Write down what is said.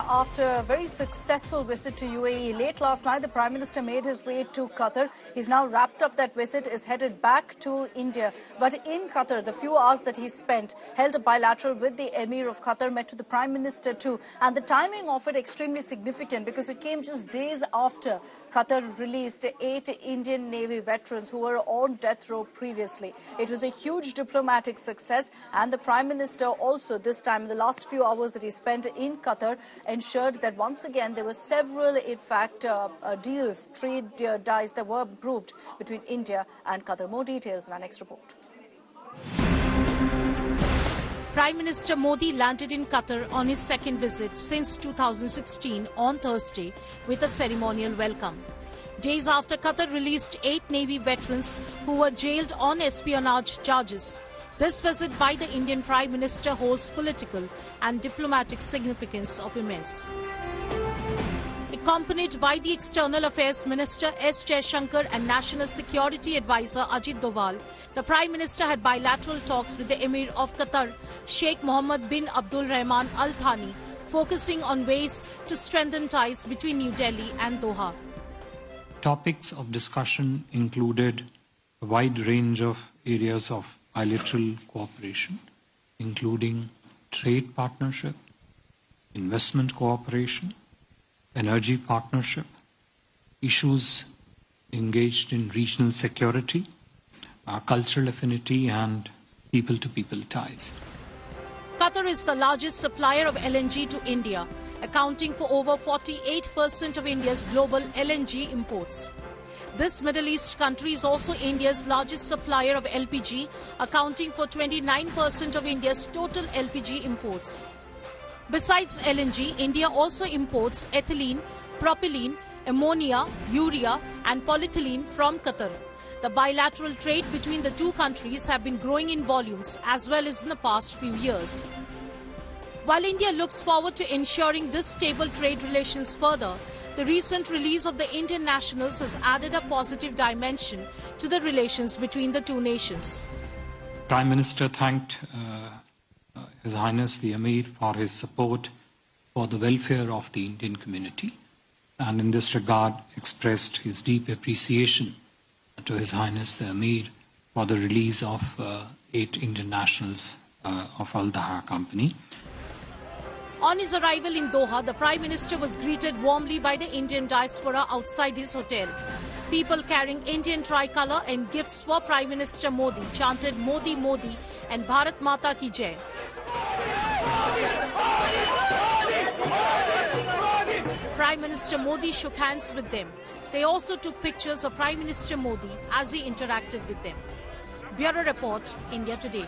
after a very successful visit to UAE. Late last night, the Prime Minister made his way to Qatar. He's now wrapped up that visit, is headed back to India. But in Qatar, the few hours that he spent, held a bilateral with the Emir of Qatar, met to the Prime Minister too. And the timing of it extremely significant because it came just days after Qatar released 8 Indian Navy veterans who were on death row previously. It was a huge diplomatic success, and the Prime Minister also this time, in the last few hours that he spent in Qatar, ensured that once again there were several, in fact, deals, trade deals that were approved between India and Qatar. More details in our next report. Prime Minister Modi landed in Qatar on his second visit since 2016 on Thursday with a ceremonial welcome. Days after Qatar released 8 Navy veterans who were jailed on espionage charges, this visit by the Indian Prime Minister holds political and diplomatic significance of immense. Accompanied by the External Affairs Minister S. Jaishankar and National Security Advisor Ajit Doval, the Prime Minister had bilateral talks with the Emir of Qatar, Sheikh Mohammed bin Abdul Rahman Al Thani, focusing on ways to strengthen ties between New Delhi and Doha. Topics of discussion included a wide range of areas of bilateral cooperation, including trade partnership, investment cooperation, energy partnership, issues engaged in regional security, cultural affinity and people-to-people ties. Qatar is the largest supplier of LNG to India, accounting for over 48% of India's global LNG imports. This Middle East country is also India's largest supplier of LPG, accounting for 29% of India's total LPG imports. Besides LNG, India also imports ethylene, propylene, ammonia, urea and polyethylene from Qatar. The bilateral trade between the two countries have been growing in volumes as well as in the past few years. While India looks forward to ensuring this stable trade relations further, the recent release of the Indian nationals has added a positive dimension to the relations between the two nations. Prime Minister thanked His Highness the Emir for his support for the welfare of the Indian community, and in this regard expressed his deep appreciation to His Highness the Emir for the release of 8 Indian nationals of Al Doha Company. On his arrival in Doha, the Prime Minister was greeted warmly by the Indian diaspora outside his hotel. People carrying Indian tricolour and gifts for Prime Minister Modi chanted Modi Modi and Bharat Mata Ki Jai. Prime Minister Modi shook hands with them. They also took pictures of Prime Minister Modi as he interacted with them. Bureau Report, India Today.